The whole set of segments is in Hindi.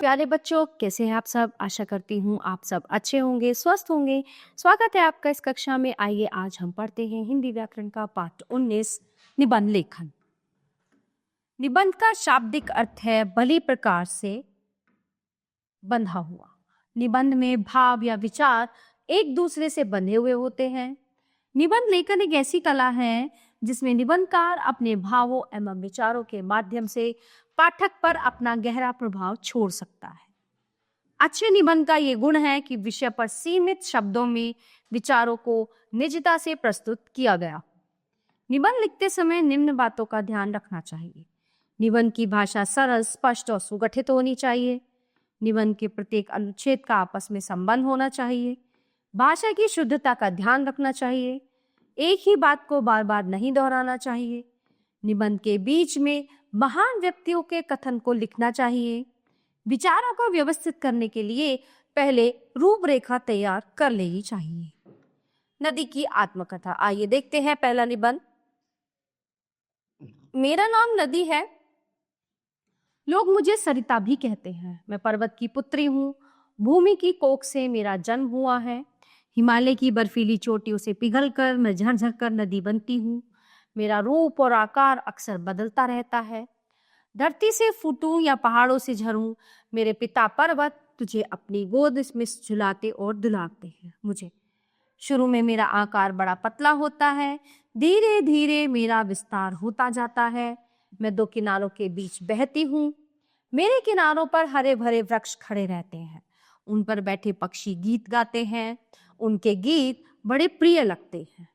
प्यारे बच्चों, कैसे हैं आप सब। आशा करती हूँ आप सब अच्छे होंगे, स्वस्थ होंगे। स्वागत है आपका इस कक्षा में। आइए आज हम पढ़ते हैं हिंदी व्याकरण का पाठ 19 निबंध लेखन। निबंध का शाब्दिक अर्थ है भली प्रकार से बंधा हुआ। निबंध में भाव या विचार एक दूसरे से बंधे हुए होते हैं। निबंध लेखन एक ऐसी कला है जिसमें निबंधकार अपने भावों एवं विचारों के माध्यम से पाठक पर अपना गहरा प्रभाव छोड़ सकता है। अच्छे निबंध का ये गुण है कि विषय पर सीमित शब्दों में विचारों को निजता से प्रस्तुत किया गया। निबंध लिखते समय निम्न बातों का ध्यान रखना चाहिए। निबंध की भाषा सरल, स्पष्ट और सुगठित होनी चाहिए। निबंध के प्रत्येक अनुच्छेद का आपस में संबंध होना चाहिए। भाषा की शुद्धता का ध्यान रखना चाहिए। एक ही बात को बार बार नहीं दोहराना चाहिए। निबंध के बीच में महान व्यक्तियों के कथन को लिखना चाहिए। विचारों को व्यवस्थित करने के लिए पहले रूपरेखा तैयार कर लेनी चाहिए। नदी की आत्मकथा, आइए देखते हैं पहला निबंध। मेरा नाम नदी है, लोग मुझे सरिता भी कहते हैं। मैं पर्वत की पुत्री हूँ, भूमि की कोख से मेरा जन्म हुआ है। हिमालय की बर्फीली चोटियों से पिघलकर मैं झरझर कर नदी बनती हूँ। मेरा रूप और आकार अक्सर बदलता रहता है। धरती से फूटूं या पहाड़ों से झरूं, मेरे पिता पर्वत तुझे अपनी गोद में झुलाते और दुलाते हैं मुझे। शुरू में मेरा आकार बड़ा पतला होता है, धीरे धीरे मेरा विस्तार होता जाता है। मैं दो किनारों के बीच बहती हूँ। मेरे किनारों पर हरे भरे वृक्ष खड़े रहते हैं। उन पर बैठे पक्षी गीत गाते हैं। उनके गीत बड़े प्रिय लगते हैं।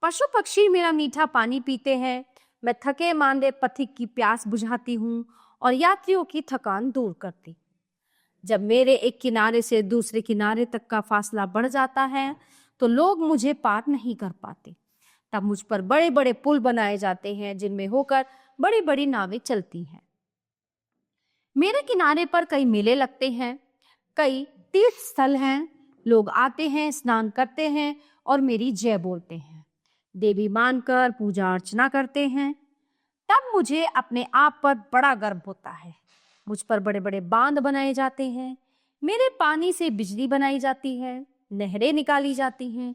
पशु पक्षी मेरा मीठा पानी पीते हैं। मैं थके मांदे पथिक की प्यास बुझाती हूँ और यात्रियों की थकान दूर करती। जब मेरे एक किनारे से दूसरे किनारे तक का फासला बढ़ जाता है तो लोग मुझे पार नहीं कर पाते। तब मुझ पर बड़े बड़े पुल बनाए जाते हैं जिनमें होकर बड़ी बड़ी नावें चलती हैं। मेरे किनारे पर कई मेले लगते हैं, कई तीर्थ स्थल हैं। लोग आते हैं, स्नान करते हैं और मेरी जय बोलते हैं, देवी मानकर पूजा अर्चना करते हैं। तब मुझे अपने आप पर बड़ा गर्व होता है। मुझ पर बड़े बड़े बांध बनाए जाते हैं। मेरे पानी से बिजली बनाई जाती है, नहरें निकाली जाती हैं।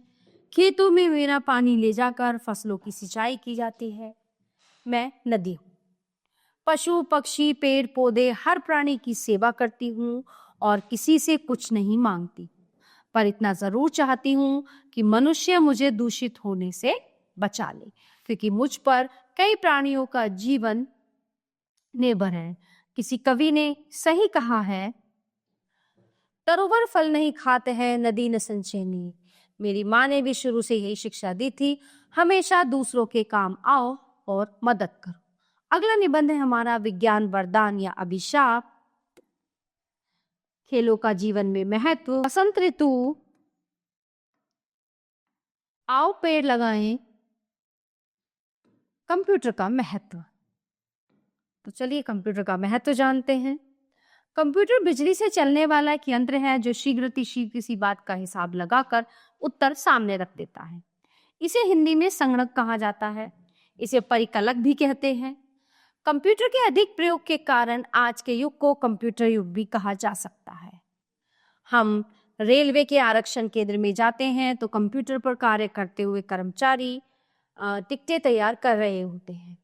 खेतों में मेरा पानी ले जाकर फसलों की सिंचाई की जाती है। मैं नदी हूँ। पशु पक्षी पेड़ पौधे हर प्राणी की सेवा करती हूँ और किसी से कुछ नहीं मांगती, पर इतना जरूर चाहती हूँ कि मनुष्य मुझे दूषित होने से बचा ले, क्योंकि मुझ पर कई प्राणियों का जीवन निर्भर है। किसी कवि ने सही कहा है, तरोवर फल नहीं खाते हैं, नदी न संचयनी। मेरी माँ ने भी शुरू से यही शिक्षा दी थी, हमेशा दूसरों के काम आओ और मदद करो। अगला निबंध है हमारा विज्ञान वरदान या अभिशाप। खेलों का जीवन में महत्व, बसंत ऋतु, आओ पेड़ लगाएं, कंप्यूटर का महत्व। तो चलिए कंप्यूटर का महत्व जानते हैं। कंप्यूटर बिजली से चलने वाला एक यंत्र है जो शीघ्र किसी बात का हिसाब लगाकर उत्तर सामने रख देता है। इसे हिंदी में संगणक कहा जाता है। इसे परिकलक भी कहते हैं। कंप्यूटर के अधिक प्रयोग के कारण आज के युग को कंप्यूटर युग भी कहा जा सकता है। हम रेलवे के आरक्षण केंद्र में जाते हैं तो कंप्यूटर पर कार्य करते हुए कर्मचारी टिकटें तैयार कर रहे होते हैं।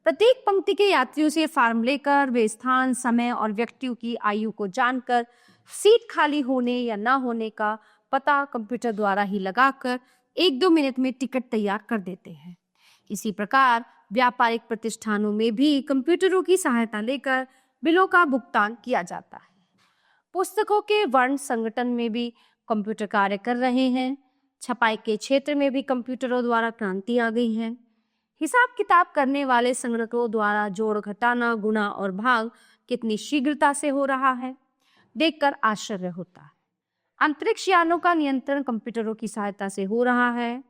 प्रत्येक पंक्ति के यात्रियों से फॉर्म लेकर वे स्थान, समय और व्यक्तियों की आयु को जानकर सीट खाली होने या ना होने का पता कंप्यूटर द्वारा ही लगाकर 1-2 मिनट में टिकट तैयार कर देते हैं। इसी प्रकार व्यापारिक प्रतिष्ठानों में भी कंप्यूटरों की सहायता लेकर बिलों का भुगतान किया जाता है। पुस्तकों के वर्ण संगठन में भी कंप्यूटर कार्य कर रहे हैं। छपाई के क्षेत्र में भी कंप्यूटरों द्वारा क्रांति आ गई है। हिसाब किताब करने वाले संगणकों द्वारा जोड़ घटाना, गुणा और भाग कितनी शीघ्रता से हो रहा है, देखकर आश्चर्य होता है। अंतरिक्ष यानों का नियंत्रण कंप्यूटरों की सहायता से हो रहा है।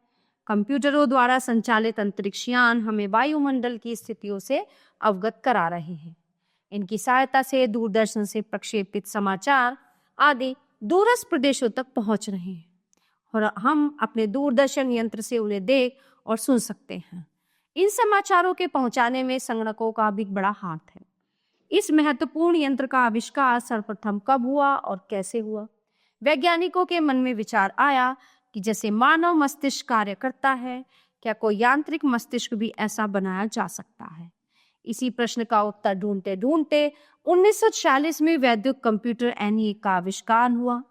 कंप्यूटरों द्वारा संचालित अंतरिक्ष यान हमें वायुमंडल की स्थितियों से अवगत करा रहे हैं। इनकी सहायता से दूरदर्शन से प्रक्षेपित समाचार आदि दूरस्थ प्रदेशों तक पहुंच रहे हैं और हम अपने दूरदर्शन यंत्र से उन्हें देख और सुन सकते हैं। इन समाचारों के पहुंचाने में संगणकों का भी बड़ा हाथ है। इस महत्वपूर्ण यंत्र का आविष्कार सर्वप्रथम कब हुआ और कैसे हुआ? वैज्ञानिकों के मन में विचार आया कि जैसे मानव मस्तिष्क कार्य करता है, क्या कोई यांत्रिक मस्तिष्क भी ऐसा बनाया जा सकता है? इसी प्रश्न का उत्तर ढूंढते ढूंढते 1946 में वैद्युत कंप्यूटर ENIAC का आविष्कार हुआ।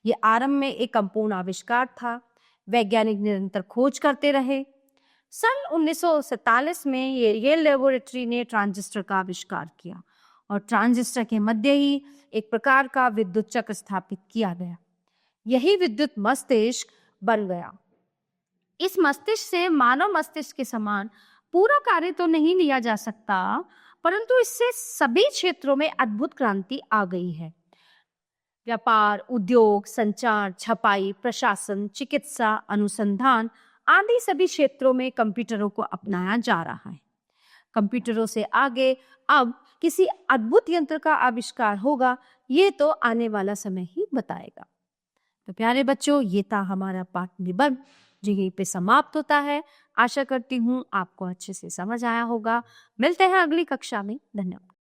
यह आरंभ में एक अपूर्ण आविष्कार था। वैज्ञानिक निरंतर खोज करते रहे। सन 1947 में येल लेबोरेटरी ने ट्रांजिस्टर का आविष्कार किया और ट्रांजिस्टर के मध्य ही एक प्रकार का विद्युत चक्र स्थापित किया गया। यही विद्युत मस्तिष्क बन गया। इस मस्तिष्क से मानव मस्तिष्क के समान पूरा कार्य तो नहीं लिया जा सकता, परंतु इससे सभी क्षेत्रों में अद्भुत क्रांति आ गई है। व्यापार, उद्योग, संचार, छपाई, प्रशासन, चिकित्सा, अनुसंधान आदि सभी क्षेत्रों में कंप्यूटरों को अपनाया जा रहा है। कंप्यूटरों से आगे अब किसी अद्भुत यंत्र का आविष्कार होगा, ये तो आने वाला समय ही बताएगा। तो प्यारे बच्चों, ये था हमारा पाठ निबंध जो यहीं पे समाप्त होता है। आशा करती हूँ आपको अच्छे से समझ आया होगा। मिलते हैं अगली कक्षा में। धन्यवाद।